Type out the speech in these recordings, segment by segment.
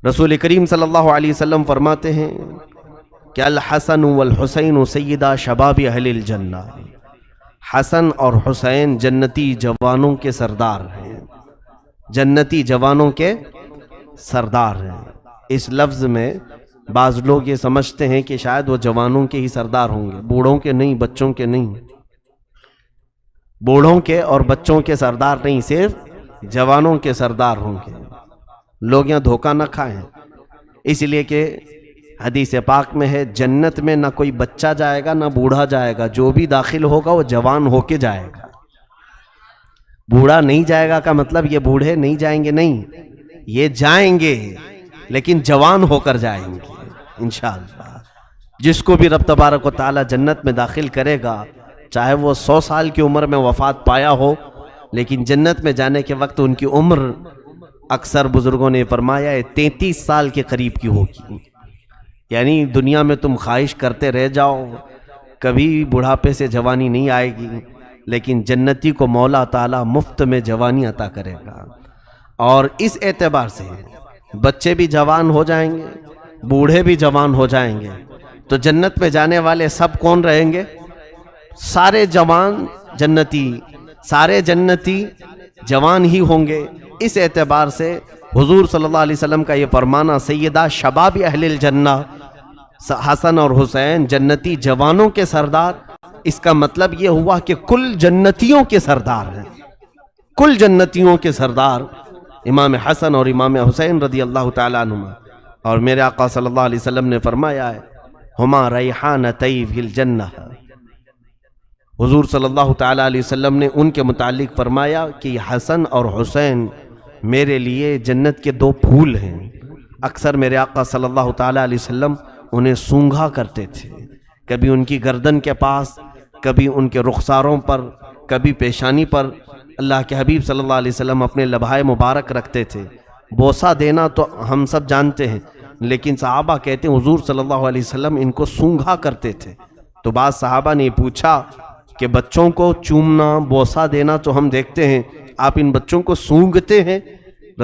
رسول کریم صلی اللہ علیہ وسلم فرماتے ہیں کہ الحسن والحسین سیدہ شباب اہل الجنہ، حسن اور حسین جنتی جوانوں کے سردار ہیں، جنتی جوانوں کے سردار ہیں۔ اس لفظ میں بعض لوگ یہ سمجھتے ہیں کہ شاید وہ جوانوں کے ہی سردار ہوں گے، بوڑھوں کے نہیں، بچوں کے نہیں، بوڑھوں کے اور بچوں کے سردار نہیں، صرف جوانوں کے سردار ہوں گے۔ لوگ یہاں دھوکہ نہ کھائیں، اس لیے کہ حدیث پاک میں ہے جنت میں نہ کوئی بچہ جائے گا نہ بوڑھا جائے گا، جو بھی داخل ہوگا وہ جوان ہو کے جائے گا۔ بوڑھا نہیں جائے گا کا مطلب یہ بوڑھے نہیں جائیں گے، نہیں، یہ جائیں گے لیکن جوان ہو کر جائیں گے انشاءاللہ۔ جس کو بھی رب تبارک و تعالی جنت میں داخل کرے گا، چاہے وہ 100 سال کی عمر میں وفات پایا ہو، لیکن جنت میں جانے کے وقت ان کی عمر اکثر بزرگوں نے فرمایا ہے 33 سال کے قریب کی ہوگی۔ یعنی دنیا میں تم خواہش کرتے رہ جاؤ، کبھی بڑھاپے سے جوانی نہیں آئے گی، لیکن جنتی کو مولا تعالیٰ مفت میں جوانی عطا کرے گا۔ اور اس اعتبار سے بچے بھی جوان ہو جائیں گے، بوڑھے بھی جوان ہو جائیں گے، تو جنت میں جانے والے سب کون رہیں گے؟ سارے جوان جنتی، سارے جنتی جوان ہی ہوں گے۔ اس اعتبار سے حضور صلی اللہ علیہ وسلم کا یہ فرمانا سیدہ شباب اہل الجنہ، حسن اور حسین جنتی جوانوں کے سردار، اس کا مطلب یہ ہوا کہ کل جنتیوں کے سردار ہیں، کل جنتیوں کے سردار امام حسن اور امام حسین رضی اللہ تعالیٰ عنہما۔ اور میرے آقا صلی اللہ علیہ وسلم نے فرمایا ہے ہما ریحانتی فی الجنہ، حضور صلی اللہ تعالیٰ علیہ وسلم نے ان کے متعلق فرمایا کہ یہ حسن اور حسین میرے لیے جنت کے 2 پھول ہیں۔ اکثر میرے آقا صلی اللہ تعالیٰ علیہ وسلم انہیں سونگھا کرتے تھے، کبھی ان کی گردن کے پاس، کبھی ان کے رخساروں پر، کبھی پیشانی پر۔ اللہ کے حبیب صلی اللہ علیہ وسلم اپنے لبھائے مبارک رکھتے تھے۔ بوسہ دینا تو ہم سب جانتے ہیں، لیکن صحابہ کہتے ہیں حضور صلی اللہ علیہ وسلم ان کو سونگھا کرتے تھے۔ تو بعض صحابہ نے پوچھا کہ بچوں کو چومنا، بوسہ دینا تو ہم دیکھتے ہیں، آپ ان بچوں کو سونگھتے ہیں؟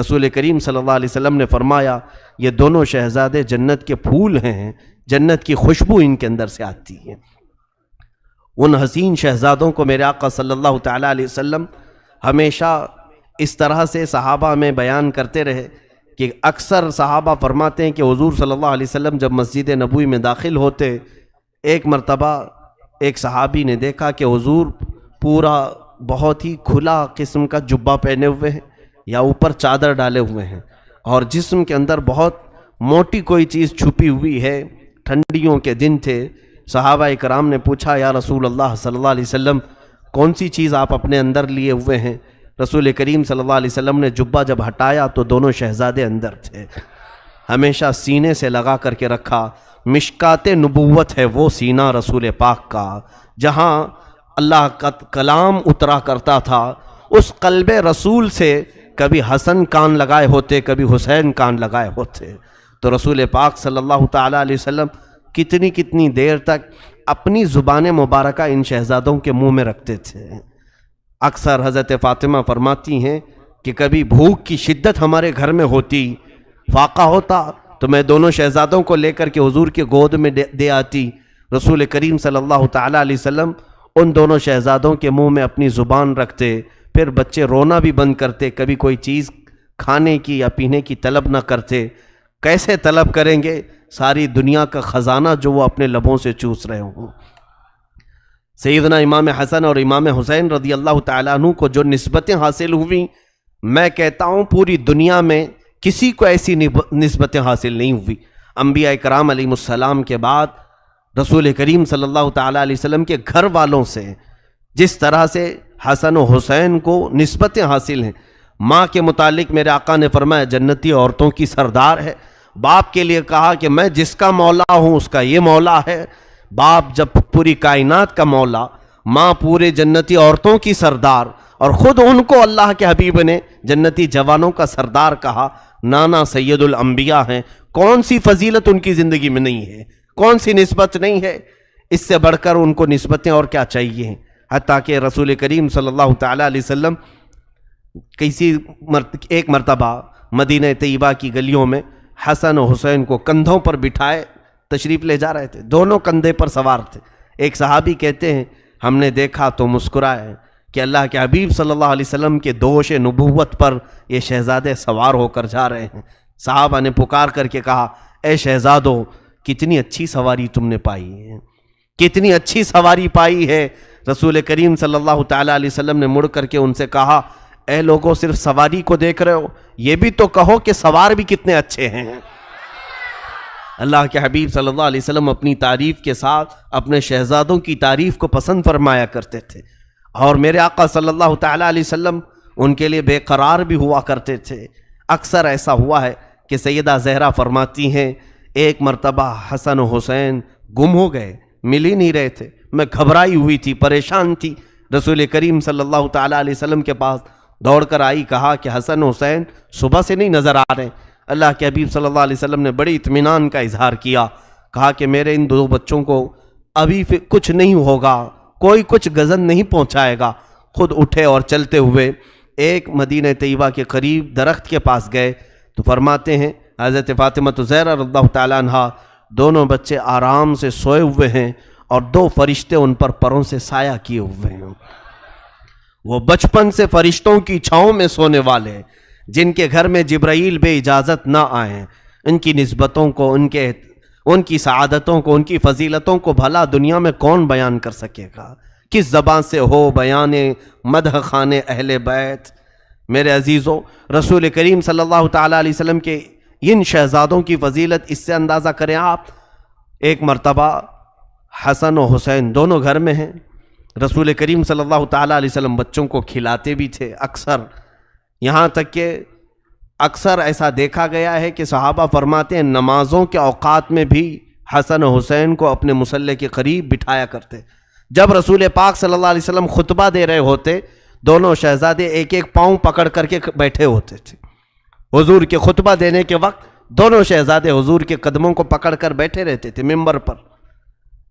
رسول کریم صلی اللہ علیہ وسلم نے فرمایا یہ دونوں شہزادے جنت کے پھول ہیں، جنت کی خوشبو ان کے اندر سے آتی ہے۔ ان حسین شہزادوں کو میرے آقا صلی اللہ تعالیٰ علیہ وسلم ہمیشہ اس طرح سے صحابہ میں بیان کرتے رہے کہ اکثر صحابہ فرماتے ہیں کہ حضور صلی اللہ علیہ وسلم جب مسجد نبوی میں داخل ہوتے، ایک مرتبہ ایک صحابی نے دیکھا کہ حضور پورا بہت ہی کھلا قسم کا جبہ پہنے ہوئے ہیں یا اوپر چادر ڈالے ہوئے ہیں، اور جسم کے اندر بہت موٹی کوئی چیز چھپی ہوئی ہے۔ ٹھنڈیوں کے دن تھے، صحابہ اکرام نے پوچھا یا رسول اللہ صلی اللہ علیہ وسلم کون سی چیز آپ اپنے اندر لیے ہوئے ہیں؟ رسول کریم صلی اللہ علیہ وسلم نے جبہ جب ہٹایا تو دونوں شہزادے اندر تھے، ہمیشہ سینے سے لگا کر کے رکھا۔ مشکات نبوت ہے وہ سینہ رسول پاک کا، جہاں اللہ کا کلام اترا کرتا تھا، اس قلب رسول سے کبھی حسن کان لگائے ہوتے، کبھی حسین کان لگائے ہوتے۔ تو رسول پاک صلی اللہ تعالیٰ علیہ وسلم کتنی دیر تک اپنی زبان مبارکہ ان شہزادوں کے منہ میں رکھتے تھے۔ اکثر حضرت فاطمہ فرماتی ہیں کہ کبھی بھوک کی شدت ہمارے گھر میں ہوتی، فاقہ ہوتا، تو میں دونوں شہزادوں کو لے کر کے حضور کے گود میں دے آتی۔ رسول کریم صلی اللہ تعالیٰ علیہ وسلم ان دونوں شہزادوں کے منہ میں اپنی زبان رکھتے، پھر بچے رونا بھی بند کرتے، کبھی کوئی چیز کھانے کی یا پینے کی طلب نہ کرتے۔ کیسے طلب کریں گے ساری دنیا کا خزانہ جو وہ اپنے لبوں سے چوس رہے ہوں۔ سیدنا امام حسن اور امام حسین رضی اللہ تعالیٰ عنہ کو جو نسبتیں حاصل ہوئیں، میں کہتا ہوں پوری دنیا میں کسی کو ایسی نسبتیں حاصل نہیں ہوئی۔ انبیاء کرام علیہ السلام کے بعد رسول کریم صلی اللہ تعالیٰ علیہ وسلم کے گھر والوں سے جس طرح سے حسن و حسین کو نسبتیں حاصل ہیں، ماں کے متعلق میرے آقا نے فرمایا جنتی عورتوں کی سردار ہے۔ باپ کے لیے کہا کہ میں جس کا مولا ہوں اس کا یہ مولا ہے۔ باپ جب پوری کائنات کا مولا، ماں پورے جنتی عورتوں کی سردار، اور خود ان کو اللہ کے حبیب نے جنتی جوانوں کا سردار کہا، نانا سید الانبیاء ہیں۔ کون سی فضیلت ان کی زندگی میں نہیں ہے، کون سی نسبت نہیں ہے؟ اس سے بڑھ کر ان کو نسبتیں اور کیا چاہیے؟ حتیٰ کہ رسول کریم صلی اللہ تعالیٰ علیہ وسلم ایک مرتبہ مدینہ طیبہ کی گلیوں میں حسن و حسین کو کندھوں پر بٹھائے تشریف لے جا رہے تھے، دونوں کندھے پر سوار تھے۔ ایک صحابی کہتے ہیں ہم نے دیکھا تو مسکرائے کہ اللہ کے حبیب صلی اللہ علیہ وسلم کے دوش نبوت پر یہ شہزادے سوار ہو کر جا رہے ہیں۔ صحابہ نے پکار کر کے کہا اے شہزادو، کتنی اچھی سواری تم نے پائی ہے، کتنی اچھی سواری پائی ہے۔ رسول کریم صلی اللہ تعالیٰ علیہ وسلم نے مڑ کر کے ان سے کہا اے لوگوں، صرف سواری کو دیکھ رہے ہو، یہ بھی تو کہو کہ سوار بھی کتنے اچھے ہیں۔ اللہ کے حبیب صلی اللہ علیہ وسلم اپنی تعریف کے ساتھ اپنے شہزادوں کی تعریف کو پسند فرمایا کرتے تھے، اور میرے آقا صلی اللہ تعالیٰ علیہ وسلم ان کے لیے بے قرار بھی ہوا کرتے تھے۔ اکثر ایسا ہوا ہے کہ سیدہ زہرا فرماتی ہیں ایک مرتبہ حسن و حسین گم ہو گئے، مل ہی نہیں رہے تھے، میں گھبرائی ہوئی تھی، پریشان تھی، رسول کریم صلی اللہ تعالیٰ علیہ وسلم کے پاس دوڑ کر آئی، کہا کہ حسن و حسین صبح سے نہیں نظر آ رہے۔ اللہ کے حبیب صلی اللہ علیہ وسلم نے بڑی اطمینان کا اظہار کیا، کہا کہ میرے ان دو بچوں کو ابھی کچھ نہیں ہوگا، کوئی کچھ گزن نہیں پہنچائے گا۔ خود اٹھے اور چلتے ہوئے ایک مدینہ طیبہ کے قریب درخت کے پاس گئے تو فرماتے ہیں حضرت فاطمہ زہرا رضی اللہ تعالیٰ عنہا، دونوں بچے آرام سے سوئے ہوئے ہیں اور دو فرشتے ان پر پروں سے سایہ کیے ہوئے ہیں۔ وہ بچپن سے فرشتوں کی چھاؤں میں سونے والے، جن کے گھر میں جبرائیل بے اجازت نہ آئیں، ان کی نسبتوں کو، ان کی سعادتوں کو، ان کی فضیلتوں کو بھلا دنیا میں کون بیان کر سکے گا؟ کس زبان سے ہو بیان مدح خان اہل بیت؟ میرے عزیزوں، رسول کریم صلی اللہ تعالیٰ علیہ وسلم کے ان شہزادوں کی فضیلت اس سے اندازہ کریں آپ۔ ایک مرتبہ حسن و حسین دونوں گھر میں ہیں، رسول کریم صلی اللہ تعالیٰ علیہ وسلم بچوں کو کھلاتے بھی تھے اکثر، یہاں تک کہ اکثر ایسا دیکھا گیا ہے کہ صحابہ فرماتے ہیں نمازوں کے اوقات میں بھی حسن و حسین کو اپنے مصلی کے قریب بٹھایا کرتے۔ جب رسول پاک صلی اللہ علیہ وسلم خطبہ دے رہے ہوتے، دونوں شہزادے ایک ایک پاؤں پکڑ کر کے بیٹھے ہوتے تھے۔ حضور کے خطبہ دینے کے وقت دونوں شہزادے حضور کے قدموں کو پکڑ کر بیٹھے رہتے تھے ممبر پر۔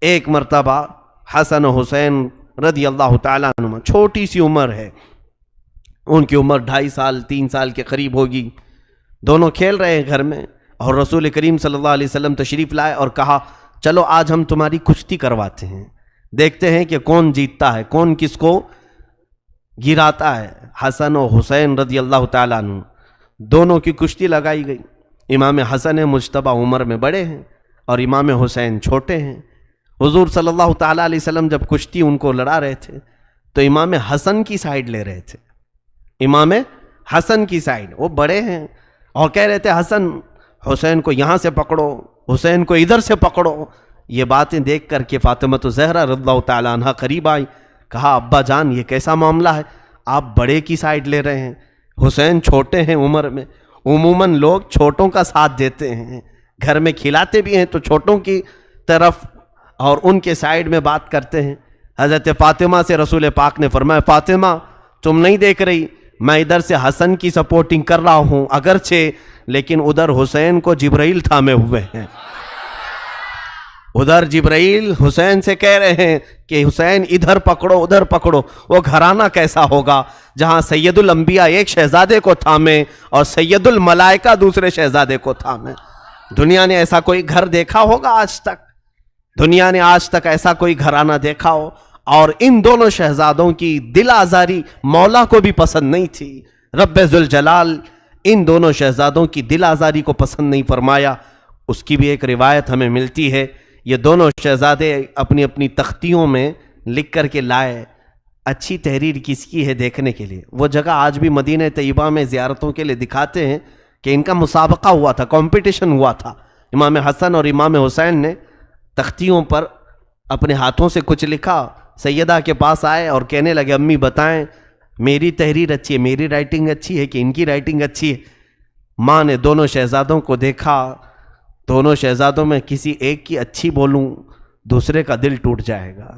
ایک مرتبہ حسن و حسین رضی اللہ تعالیٰ عنہ، چھوٹی سی عمر ہے، ان کی عمر 2.5 سال 3 سال کے قریب ہوگی، دونوں کھیل رہے ہیں گھر میں، اور رسول کریم صلی اللہ علیہ وسلم تشریف لائے اور کہا چلو آج ہم تمہاری کشتی کرواتے ہیں، دیکھتے ہیں کہ کون جیتتا ہے، کون کس کو گراتا ہے۔ حسن و حسین رضی اللہ تعالیٰ عنہ دونوں کی کشتی لگائی گئی۔ امام حسن مجتبی عمر میں بڑے ہیں اور امام حسین چھوٹے ہیں۔ حضور صلی اللہ تعالیٰ علیہ وسلم جب کشتی ان کو لڑا رہے تھے تو امام حسن کی سائیڈ لے رہے تھے، امام حسن کی سائیڈ، وہ بڑے ہیں اور کہہ رہے تھے حسن حسین کو یہاں سے پکڑو، حسین کو ادھر سے پکڑو۔ یہ باتیں دیکھ کر کے فاطمہ زہرا رضی اللہ تعالیٰ عنہا قریب آئی، کہا ابا جان یہ کیسا معاملہ ہے، آپ بڑے کی سائیڈ لے رہے ہیں، حسین چھوٹے ہیں عمر میں، عموماً لوگ چھوٹوں کا ساتھ دیتے ہیں، گھر میں کھلاتے بھی ہیں تو چھوٹوں کی طرف اور ان کے سائیڈ میں بات کرتے ہیں۔ حضرت فاطمہ سے رسول پاک نے فرمایا فاطمہ تم نہیں دیکھ رہی، میں ادھر سے حسن کی سپورٹنگ کر رہا ہوں اگرچہ، لیکن ادھر حسین کو جبرائیل تھامے ہوئے ہیں، ادھر جبرائیل حسین سے کہہ رہے ہیں کہ حسین ادھر پکڑو ادھر پکڑو۔ وہ گھرانہ کیسا ہوگا جہاں سید الانبیاء ایک شہزادے کو تھامے اور سید الملائکہ دوسرے شہزادے کو تھامے؟ دنیا نے ایسا کوئی گھر دیکھا ہوگا آج تک؟ دنیا نے آج تک ایسا کوئی گھرانہ دیکھا ہو؟ اور ان دونوں شہزادوں کی دل آزاری مولا کو بھی پسند نہیں تھی، رب ذوالجلال ان دونوں شہزادوں کی دل آزاری کو پسند نہیں فرمایا۔ اس کی بھی ایک روایت ہمیں ملتی ہے، یہ دونوں شہزادے اپنی اپنی تختیوں میں لکھ کر کے لائے اچھی تحریر کس کی ہے دیکھنے کے لیے۔ وہ جگہ آج بھی مدینہ طیبہ میں زیارتوں کے لیے دکھاتے ہیں کہ ان کا مسابقہ ہوا تھا، کمپٹیشن ہوا تھا، امام حسن اور امام حسین نے تختیوں پر اپنے ہاتھوں سے کچھ لکھا، سیدہ کے پاس آئے اور کہنے لگے امی بتائیں میری تحریر اچھی ہے، میری رائٹنگ اچھی ہے کہ ان کی رائٹنگ اچھی ہے؟ ماں نے دونوں شہزادوں کو دیکھا، دونوں شہزادوں میں کسی ایک کی اچھی بولوں دوسرے کا دل ٹوٹ جائے گا،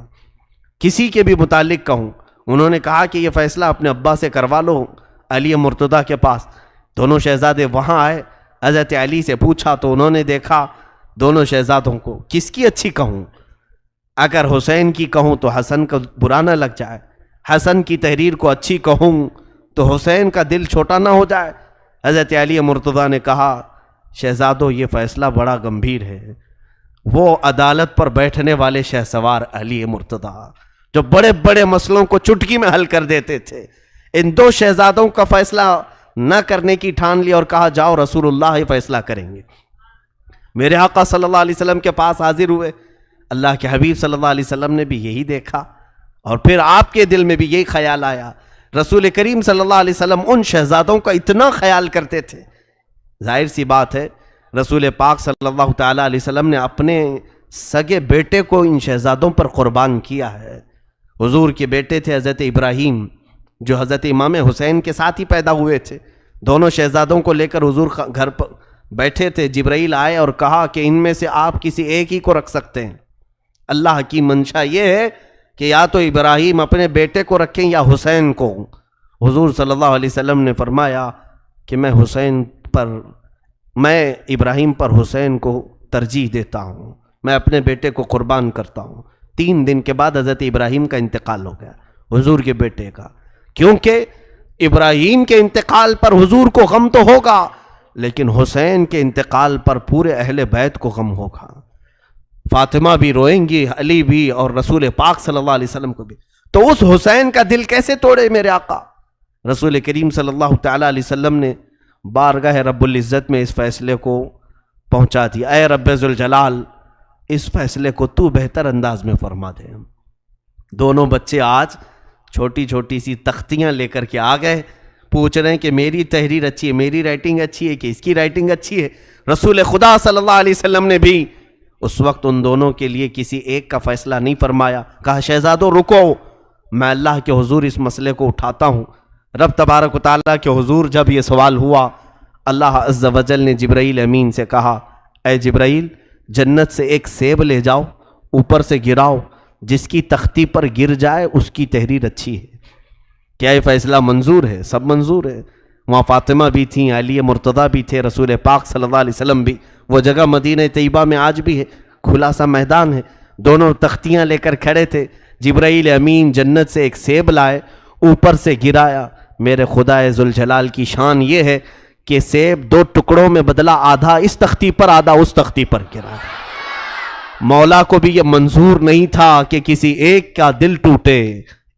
کسی کے بھی متعلق کہوں۔ انہوں نے کہا کہ یہ فیصلہ اپنے ابا سے کروا لو علی مرتضیٰ کے پاس۔ دونوں شہزادے وہاں آئے، حضرت علی سے پوچھا تو انہوں نے دیکھا دونوں شہزادوں کو، کس کی اچھی کہوں؟ اگر حسین کی کہوں تو حسن کا برا نہ لگ جائے، حسن کی تحریر کو اچھی کہوں تو حسین کا دل چھوٹا نہ ہو جائے۔ حضرت علی مرتضیٰ نے کہا شہزادوں یہ فیصلہ بڑا گمبھیر ہے۔ وہ عدالت پر بیٹھنے والے شہسوار علی مرتضیٰ جو بڑے بڑے مسئلوں کو چٹکی میں حل کر دیتے تھے، ان دو شہزادوں کا فیصلہ نہ کرنے کی ٹھان لی اور کہا جاؤ رسول اللہ ہی فیصلہ کریں گے۔ میرے آقا صلی اللہ علیہ وسلم کے پاس حاضر ہوئے، اللہ کے حبیب صلی اللہ علیہ وسلم نے بھی یہی دیکھا اور پھر آپ کے دل میں بھی یہی خیال آیا۔ رسول کریم صلی اللہ علیہ وسلم ان شہزادوں کا اتنا خیال کرتے تھے، ظاہر سی بات ہے رسول پاک صلی اللہ تعالیٰ علیہ وسلم نے اپنے سگے بیٹے کو ان شہزادوں پر قربان کیا ہے۔ حضور کے بیٹے تھے حضرت ابراہیم جو حضرت امام حسین کے ساتھ ہی پیدا ہوئے تھے۔ دونوں شہزادوں کو لے کر حضور گھر پر بیٹھے تھے، جبرائیل آئے اور کہا کہ ان میں سے آپ کسی ایک ہی کو رکھ سکتے ہیں۔ اللہ کی منشا یہ ہے کہ یا تو ابراہیم اپنے بیٹے کو رکھیں یا حسین کو۔ حضور صلی اللہ علیہ وسلم نے فرمایا کہ میں ابراہیم پر حسین کو ترجیح دیتا ہوں، میں اپنے بیٹے کو قربان کرتا ہوں۔ 3 دن کے بعد حضرت ابراہیم کا انتقال ہو گیا، حضور کے بیٹے کا، کیونکہ ابراہیم کے انتقال پر حضور کو غم تو ہوگا لیکن حسین کے انتقال پر پورے اہل بیت کو غم ہوگا۔ فاطمہ بھی روئیں گی، علی بھی، اور رسول پاک صلی اللہ علیہ وسلم کو بھی۔ تو اس حسین کا دل کیسے توڑے میرے آقا؟ رسول کریم صلی اللہ تعالیٰ علیہ وسلم نے بارگاہ رب العزت میں اس فیصلے کو پہنچا دیا۔ اے رب ذوالجلال، اس فیصلے کو تو بہتر انداز میں فرما دے۔ دونوں بچے آج چھوٹی چھوٹی سی تختیاں لے کر کے آ گئے، پوچھ رہے ہیں کہ میری تحریر اچھی ہے، میری رائٹنگ اچھی ہے کہ اس کی رائٹنگ اچھی ہے؟ رسول خدا صلی اللہ علیہ وسلم نے بھی اس وقت ان دونوں کے لیے کسی ایک کا فیصلہ نہیں فرمایا، کہا شہزادوں رکو، میں اللہ کے حضور اس مسئلے کو اٹھاتا ہوں۔ رب تبارک و تعالیٰ کے حضور جب یہ سوال ہوا، اللہ عز و جل نے جبرائیل امین سے کہا اے جبرائیل، جنت سے ایک سیب لے جاؤ، اوپر سے گراؤ، جس کی تختی پر گر جائے اس کی تحریر اچھی ہے۔ کیا یہ فیصلہ منظور ہے؟ سب منظور ہے۔ وہاں فاطمہ بھی تھیں، علی مرتضیٰ بھی تھے، رسول پاک صلی اللہ علیہ وسلم بھی۔ وہ جگہ مدینہ طیبہ میں آج بھی ہے، کھلا سا میدان ہے، دونوں تختیاں لے کر کھڑے تھے۔ جبرائیل امین جنت سے ایک سیب لائے، اوپر سے گرایا۔ میرے خدا ذوالجلال کی شان یہ ہے کہ سیب 2 ٹکڑوں میں بدلا، آدھا اس تختی پر آدھا اس تختی پر گرا۔ مولا کو بھی یہ منظور نہیں تھا کہ کسی ایک کا دل ٹوٹے،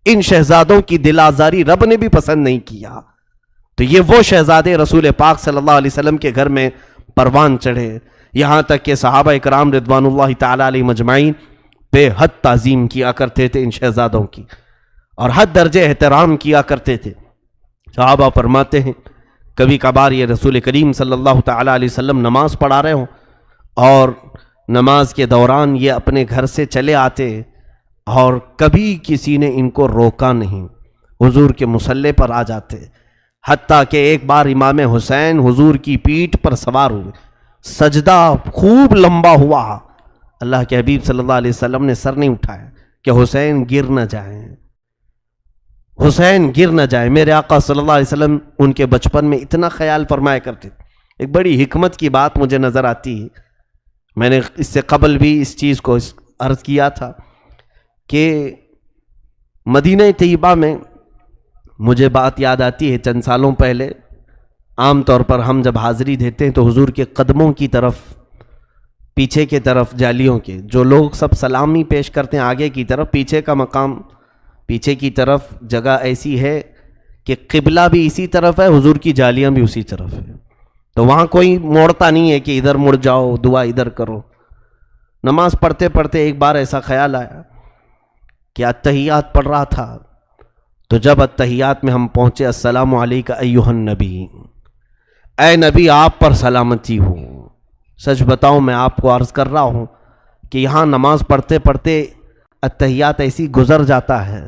ان شہزادوں کی دل آزاری رب نے بھی پسند نہیں کیا۔ تو یہ وہ شہزادے رسول پاک صلی اللہ علیہ وسلم کے گھر میں پروان چڑھے، یہاں تک کہ صحابہ اکرام رضوان اللہ تعالیٰ علیہ مجمعین بے حد تعظیم کیا کرتے تھے ان شہزادوں کی، اور حد درجے احترام کیا کرتے تھے۔ صحابہ فرماتے ہیں کبھی کبھار یہ رسول کریم صلی اللہ تعالیٰ علیہ وسلم نماز پڑھا رہے ہوں اور نماز کے دوران یہ اپنے گھر سے چلے آتے اور کبھی کسی نے ان کو روکا نہیں، حضور کے مصلی پر آ جاتے۔ حتیٰ کہ ایک بار امام حسین حضور کی پیٹھ پر سوار ہوئے، سجدہ خوب لمبا ہوا، اللہ کے حبیب صلی اللہ علیہ وسلم نے سر نہیں اٹھایا کہ حسین گر نہ جائیں، حسین گر نہ جائے۔ میرے آقا صلی اللہ علیہ وسلم ان کے بچپن میں اتنا خیال فرمایا کرتے تھے۔ ایک بڑی حکمت کی بات مجھے نظر آتی ہے، میں نے اس سے قبل بھی اس چیز کو عرض کیا تھا کہ مدینہ طیبہ میں مجھے بات یاد آتی ہے، چند سالوں پہلے عام طور پر ہم جب حاضری دیتے ہیں تو حضور کے قدموں کی طرف، پیچھے کے طرف جالیوں کے جو لوگ سب سلامی پیش کرتے ہیں آگے کی طرف، پیچھے کا مقام، پیچھے کی طرف جگہ ایسی ہے کہ قبلہ بھی اسی طرف ہے، حضور کی جالیاں بھی اسی طرف ہے، تو وہاں کوئی موڑتا نہیں ہے کہ ادھر مڑ جاؤ، دعا ادھر کرو۔ نماز پڑھتے پڑھتے ایک بار ایسا خیال آیا کہ اتحیات پڑھ رہا تھا، تو جب اتحیات میں ہم پہنچے، السلام علیکہ ایھا النبی، اے نبی آپ پر سلامتی ہو۔ سچ بتاؤں میں آپ کو عرض کر رہا ہوں کہ یہاں نماز پڑھتے پڑھتے اتحیات ایسی گزر جاتا ہے،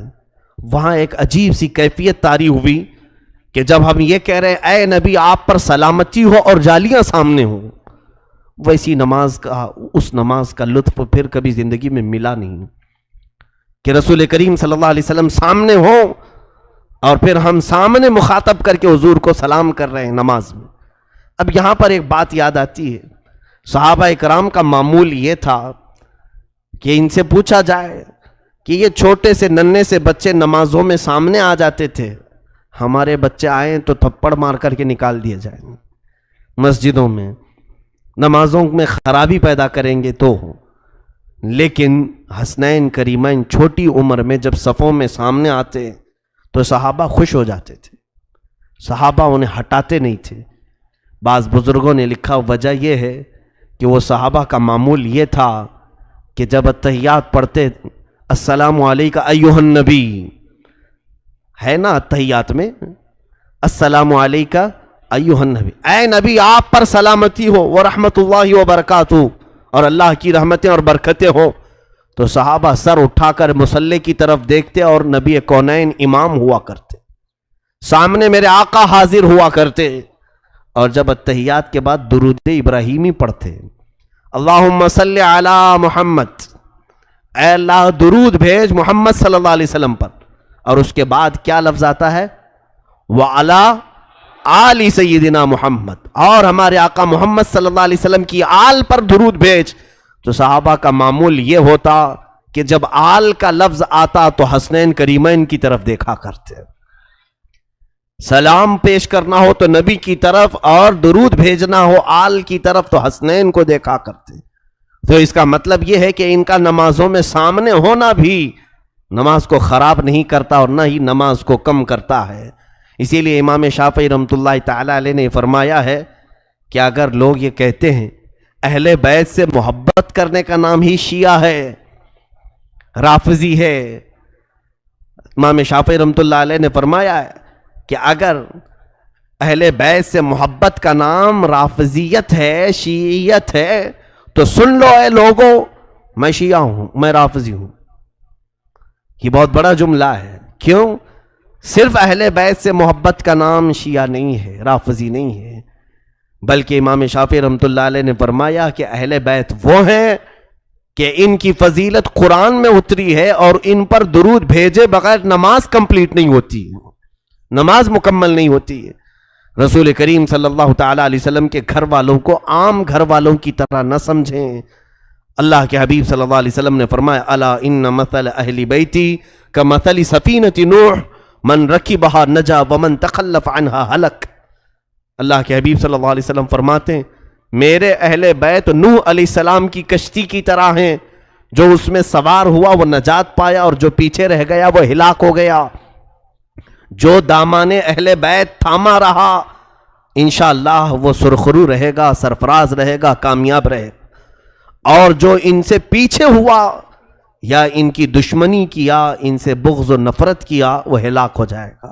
وہاں ایک عجیب سی کیفیت طاری ہوئی کہ جب ہم یہ کہہ رہے ہیں اے نبی آپ پر سلامتی ہو اور جالیاں سامنے ہوں، ویسی نماز کا، اس نماز کا لطف پھر کبھی زندگی میں ملا نہیں کہ رسول کریم صلی اللہ علیہ وسلم سامنے ہوں اور پھر ہم سامنے مخاطب کر کے حضور کو سلام کر رہے ہیں نماز میں۔ اب یہاں پر ایک بات یاد آتی ہے، صحابہ اکرام کا معمول یہ تھا کہ ان سے پوچھا جائے کہ یہ چھوٹے سے ننھے سے بچے نمازوں میں سامنے آ جاتے تھے، ہمارے بچے آئیں تو تھپڑ مار کر کے نکال دیے جائیں مسجدوں میں، نمازوں میں خرابی پیدا کریں گے تو ہو، لیکن حسنین کریمین چھوٹی عمر میں جب صفوں میں سامنے آتے تو صحابہ خوش ہو جاتے تھے، صحابہ انہیں ہٹاتے نہیں تھے۔ بعض بزرگوں نے لکھا وجہ یہ ہے کہ وہ صحابہ کا معمول یہ تھا کہ جب اتحیات پڑھتے السلام علیکہ ایھا النبی، ہے نا اتحیات میں السلام علیکہ ایھا النبی، اے نبی آپ پر سلامتی ہو ورحمت اللہ وبرکاتہ، اور اللہ کی رحمتیں اور برکتیں ہو، تو صحابہ سر اٹھا کر مصلی کی طرف دیکھتے اور نبی کونین امام ہوا کرتے، سامنے میرے آقا حاضر ہوا کرتے، اور جب اتحیات کے بعد درود ابراہیمی پڑھتے اللہم صلی علی محمد، اے اللہ درود بھیج محمد صلی اللہ علیہ وسلم پر، اور اس کے بعد کیا لفظ آتا ہے وَعَلَىٰ آلِ سیدنا محمد، اور ہمارے آقا محمد صلی اللہ علیہ وسلم کی آل پر درود بھیج، تو صحابہ کا معمول یہ ہوتا کہ جب آل کا لفظ آتا تو حسنین کریمین کی طرف دیکھا کرتے، سلام پیش کرنا ہو تو نبی کی طرف اور درود بھیجنا ہو آل کی طرف تو حسنین کو دیکھا کرتے۔ تو اس کا مطلب یہ ہے کہ ان کا نمازوں میں سامنے ہونا بھی نماز کو خراب نہیں کرتا اور نہ ہی نماز کو کم کرتا ہے۔ اسی لیے امام شافعی رحمۃ اللہ تعالی علیہ نے فرمایا ہے کہ اگر لوگ یہ کہتے ہیں اہل بیت سے محبت کرنے کا نام ہی شیعہ ہے، رافضی ہے، امام شافعی رحمۃ اللہ علیہ نے فرمایا ہے کہ اگر اہل بیت سے محبت کا نام رافضیت ہے، شیعیت ہے، تو سن لو اے لوگوں میں شیعہ ہوں، میں رافضی ہوں۔ یہ بہت بڑا جملہ ہے، کیوں؟ صرف اہل بیت سے محبت کا نام شیعہ نہیں ہے، رافضی نہیں ہے، بلکہ امام شافعی رحمۃ اللہ علیہ نے فرمایا کہ اہل بیت وہ ہیں کہ ان کی فضیلت قرآن میں اتری ہے اور ان پر درود بھیجے بغیر نماز کمپلیٹ نہیں ہوتی، نماز مکمل نہیں ہوتی ہے۔ رسول کریم صلی اللہ تعالیٰ علیہ وسلم کے گھر والوں کو عام گھر والوں کی طرح نہ سمجھیں۔ اللہ کے حبیب صلی اللہ علیہ وسلم نے فرمایا الا ان مثل اہل بیتی کمثل سفینۃ نوح من رکبہا نجا ومن تخلف عنہا ہلک۔ اللہ کے حبیب صلی اللہ علیہ وسلم فرماتے ہیں میرے اہل بیت نوح علیہ السلام کی کشتی کی طرح ہیں، جو اس میں سوار ہوا وہ نجات پایا اور جو پیچھے رہ گیا وہ ہلاک ہو گیا۔ جو دامان اہل بیت تھاما رہا انشاءاللہ وہ سرخرو رہے گا، سرفراز رہے گا، کامیاب رہے گا، اور جو ان سے پیچھے ہوا یا ان کی دشمنی کیا، ان سے بغض و نفرت کیا، وہ ہلاک ہو جائے گا۔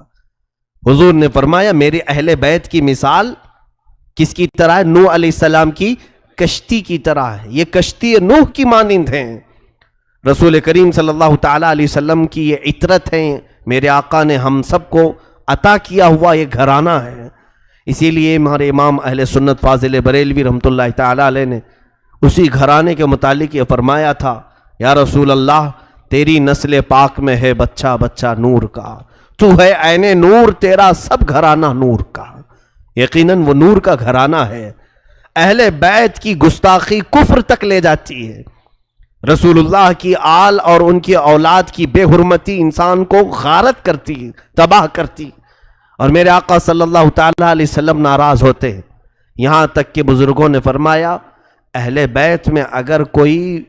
حضور نے فرمایا میرے اہل بیت کی مثال کس کی طرح ہے؟ نوح علیہ السلام کی کشتی کی طرح ہے، یہ کشتی نوح کی مانند ہیں۔ رسول کریم صلی اللہ تعالیٰ علیہ وسلم کی یہ عطرت ہیں، میرے آقا نے ہم سب کو عطا کیا ہوا یہ گھرانہ ہے۔ اسی لیے ہمارے امام اہل سنت فاضل بریلوی رحمۃ اللہ تعالیٰ علیہ نے اسی گھرانے کے متعلق یہ فرمایا تھا یا رسول اللہ تیری نسل پاک میں ہے بچہ بچہ نور کا، تو ہے عین نور، تیرا سب گھرانہ نور کا۔ یقیناً وہ نور کا گھرانہ ہے۔ اہل بیت کی گستاخی کفر تک لے جاتی ہے، رسول اللہ کی آل اور ان کی اولاد کی بے حرمتی انسان کو غارت کرتی، تباہ کرتی، اور میرے آقا صلی اللہ تعالیٰ علیہ وسلم ناراض ہوتے ہیں۔ یہاں تک کہ بزرگوں نے فرمایا اہل بیت میں اگر کوئی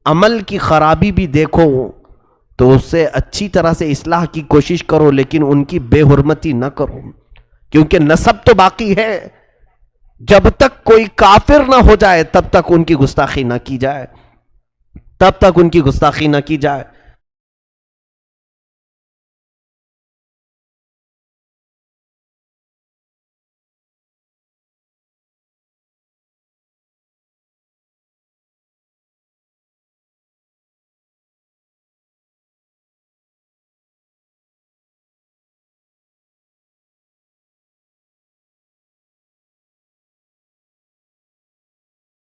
عمل کی خرابی بھی دیکھو تو اس سے اچھی طرح سے اصلاح کی کوشش کرو، لیکن ان کی بے حرمتی نہ کرو، کیونکہ نسب تو باقی ہے۔ جب تک کوئی کافر نہ ہو جائے تب تک ان کی گستاخی نہ کی جائے، تب تک ان کی گستاخی نہ کی جائے۔